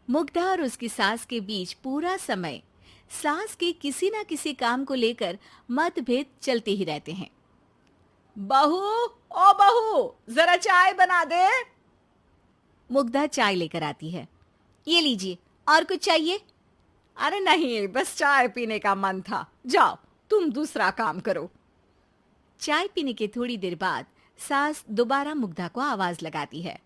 मुग्धा और उसकी सास के बीच पूरा समय सास के किसी ना किसी काम को लेकर मतभेद चलते ही रहते हैं। बहू, ओ बहू, जरा चाय बना दे। मुग्धा चाय लेकर आती है। ये लीजिए, और कुछ चाहिए? अरे नहीं, बस चाय पीने का मन था। जाओ, तुम दूसरा काम करो। चाय पीने के थोड़ी देर बाद सास दोबारा मुग्धा को आवाज लगाती है।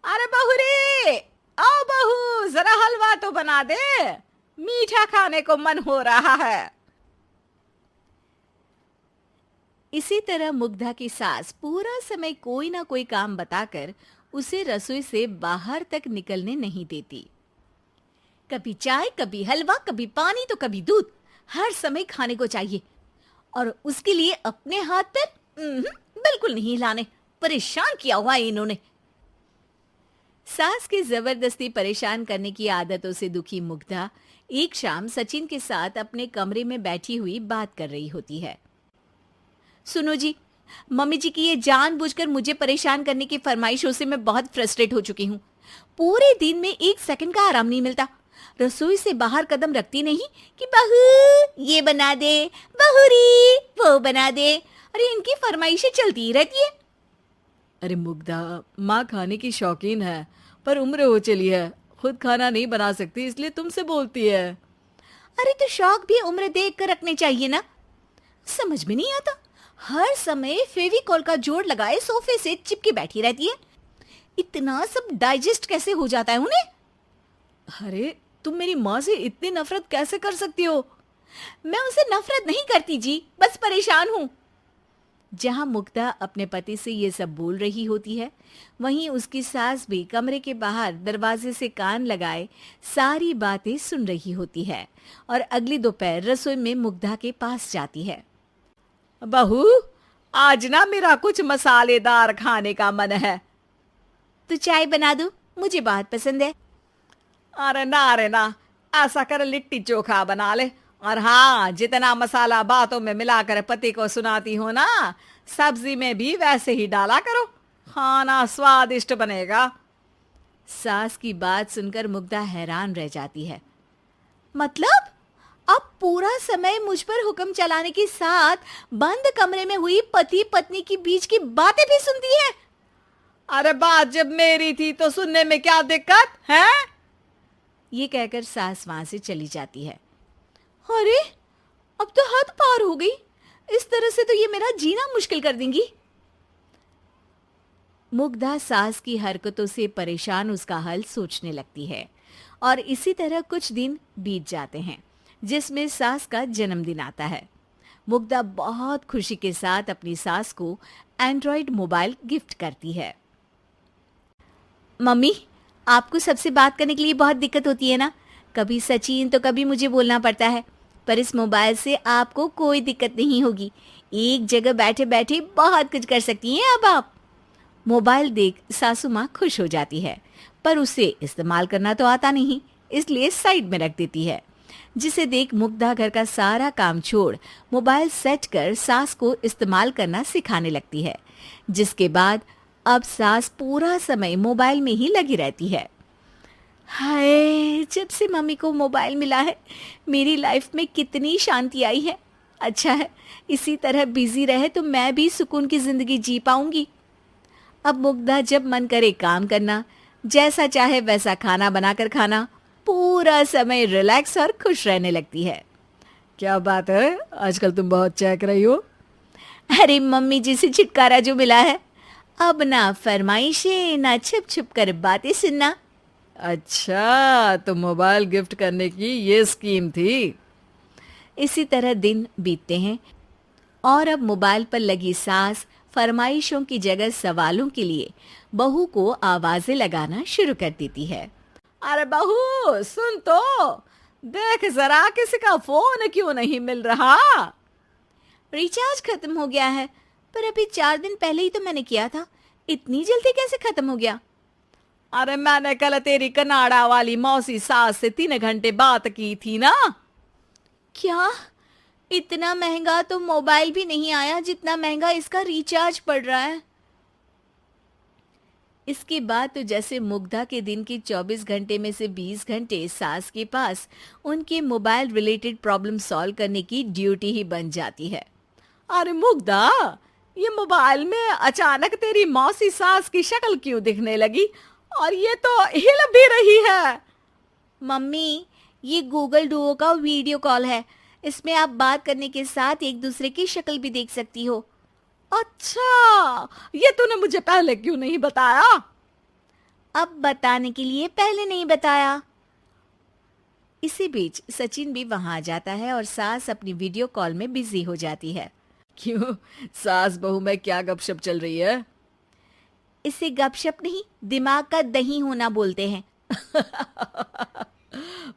अरे बहू रे, आओ बहू, जरा हलवा तो बना दे, मीठा खाने को मन हो रहा है। इसी तरह मुग्धा की सास पूरा समय कोई ना कोई काम बताकर उसे रसोई से बाहर तक निकलने नहीं देती। कभी चाय, कभी हलवा, कभी पानी तो कभी दूध, हर समय खाने को चाहिए और उसके लिए अपने हाथ पैर बिल्कुल नहीं हिलाने। परेशान किया हुआ है इन्होंने। सास की जबरदस्ती परेशान करने की आदतों से दुखी मुग्धा एक शाम सचिन के साथ अपने कमरे में बैठी हुई बात कर रही होती है। सुनो जी, मम्मी जी की ये जानबूझकर मुझे परेशान करने की फरमाइशों से मैं बहुत फ्रस्ट्रेट हो चुकी हूँ। पूरे दिन में एक सेकंड का आराम नहीं मिलता। रसोई से बाहर कदम रखती नहीं कि बहू ये बना दे, बहुरी वो बना दे। अरे इनकी फरमाइशें चलती ही रहती है। अरे मुग्धा, माँ खाने की शौकीन है, पर उम्र हो चली है, खुद खाना नहीं बना सकती, इसलिए तुमसे बोलती है। अरे तो शौक भी उम्र देख कर रखने चाहिए ना। समझ में नहीं आता, हर समय फेविकॉल का जोड़ लगाए सोफे से चिपके बैठी रहती है। इतना सब डाइजेस्ट कैसे हो जाता है उन्हें? अरे तुम मेरी माँ से इतनी नफरत कैसे कर सकती हो? मैं उनसे नफरत नहीं करती जी, बस परेशान हूँ। जहां मुग्धा अपने पति से ये सब बोल रही होती है, वहीं उसकी सास भी कमरे के बाहर दरवाजे से कान लगाए सारी बातें सुन रही होती है और अगली दोपहर रसोई में मुग्धा के पास जाती है। बहू, आज ना मेरा कुछ मसालेदार खाने का मन है। तो चाय बना दूं? मुझे बहुत पसंद है। अरे ना, ऐसा कर लिट्टी चोखा बना ले। और हाँ, जितना मसाला बातों में मिलाकर पति को सुनाती हो ना, सब्जी में भी वैसे ही डाला करो, खाना स्वादिष्ट बनेगा। सास की बात सुनकर मुग्धा हैरान रह जाती है। मतलब अब पूरा समय मुझ पर हुक्म चलाने के साथ बंद कमरे में हुई पति पत्नी की बीच की बातें भी सुनती है? अरे बात जब मेरी थी तो सुनने में क्या दिक्कत है? ये कहकर सास वहां से चली जाती है। अरे अब तो हद पार हो गई। इस तरह से तो ये मेरा जीना मुश्किल कर देंगी। मुग्धा सास की हरकतों से परेशान उसका हल सोचने लगती है और इसी तरह कुछ दिन बीत जाते हैं, जिसमें सास का जन्मदिन आता है। मुग्धा बहुत खुशी के साथ अपनी सास को एंड्रॉइड मोबाइल गिफ्ट करती है। मम्मी, आपको सबसे बात करने के लिए बहुत दिक्कत होती है ना? कभी सचिन तो कभी मुझे बोलना पड़ता है, पर इस मोबाइल से आपको कोई दिक्कत नहीं होगी। एक जगह बैठे बैठे बहुत कुछ कर सकती हैं अब आप। मोबाइल देख सासू माँ खुश हो जाती है, पर उसे इस्तेमाल करना तो आता नहीं, इसलिए साइड में रख देती है। जिसे देख मुग्धा घर का सारा काम छोड़ मोबाइल सेट कर सास को इस्तेमाल करना सिखाने लगती है, जिसके बाद अब सास पूरा समय मोबाइल में ही लगी रहती है। हाय, जब से मम्मी को मोबाइल मिला है मेरी लाइफ में कितनी शांति आई है। अच्छा है, इसी तरह बिजी रहे तो मैं भी सुकून की जिंदगी जी पाऊंगी। अब मुग्धा जब मन करे काम करना, जैसा चाहे वैसा खाना बनाकर खाना, पूरा समय रिलैक्स और खुश रहने लगती है। क्या बात है, आजकल तुम बहुत चहक रही हो। अरे मम्मी जी से छुटकारा जो मिला है, अब ना फरमाइशें ना छुप छुप कर बातें सुनना। अच्छा, तो मोबाइल गिफ्ट करने की ये स्कीम थी। इसी तरह दिन बीतते हैं और अब मोबाइल पर लगी सास फरमाइशों की जगह सवालों के लिए बहू को आवाजें लगाना शुरू कर देती है। अरे बहू सुन तो, देख जरा किसी का फोन क्यों नहीं मिल रहा? रिचार्ज खत्म हो गया है, पर अभी 4 दिन पहले ही तो मैंने किया था। इतनी जल्दी कैसे खत्म हो गया? अरे मैंने कल तेरी कनाडा वाली मौसी सास से 3 घंटे बात की थी ना। क्या? इतना महंगा तो मोबाइल भी नहीं आया जितना महंगा इसका रिचार्ज पड़ रहा है। इसके बाद तो जैसे मुग्धा के दिन के 24 घंटे में से 20 घंटे सास के पास उनके मोबाइल रिलेटेड प्रॉब्लम सॉल्व करने की ड्यूटी ही बन जाती है। अरे मुग्धा, ये मोबाइल में अचानक तेरी मौसी सास की शक्ल क्यों दिखने लगी? और ये तो हिल भी रही है। मम्मी, ये गूगल डुओ का वीडियो कॉल है। इसमें आप बात करने के साथ एक दूसरे की शक्ल भी देख सकती हो। अच्छा, ये तूने मुझे पहले क्यों नहीं बताया? अब बताने के लिए पहले नहीं बताया। इसी बीच सचिन भी वहां आ जाता है और सास अपनी वीडियो कॉल में बिजी हो जाती है। क्यों, सास बहू में क्या गपशप चल रही है? इसे गपशप नहीं, दिमाग का दही होना बोलते हैं।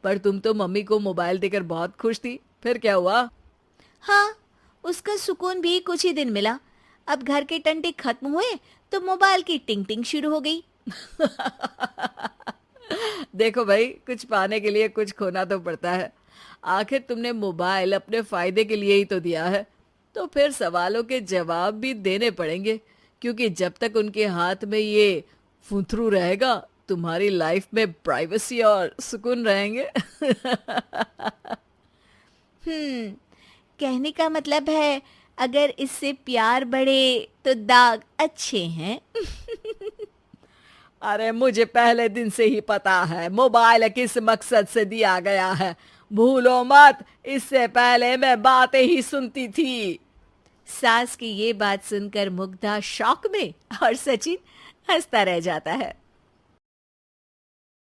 पर तुम तो मम्मी को मोबाइल देकर बहुत खुश थी, फिर क्या हुआ? हाँ, उसका सुकून भी कुछ ही दिन मिला। अब घर के टंटे खत्म हुए तो मोबाइल की टिंग टिंग शुरू हो गई। देखो भाई, कुछ पाने के लिए कुछ खोना तो पड़ता है। आखिर तुमने मोबाइल अपने फायदे के लिए ही तो दिया है, तो फिर सवालों के जवाब भी देने पड़ेंगे, क्योंकि जब तक उनके हाथ में ये फुंथरू रहेगा, तुम्हारी लाइफ में प्राइवेसी और सुकून रहेंगे। कहने का मतलब है अगर इससे प्यार बढ़े तो दाग अच्छे हैं। अरे मुझे पहले दिन से ही पता है मोबाइल किस मकसद से दिया गया है। भूलो मत, इससे पहले मैं बातें ही सुनती थी। सास की ये बात सुनकर मुग्धा शॉक में और सचिन हंसता रह जाता है।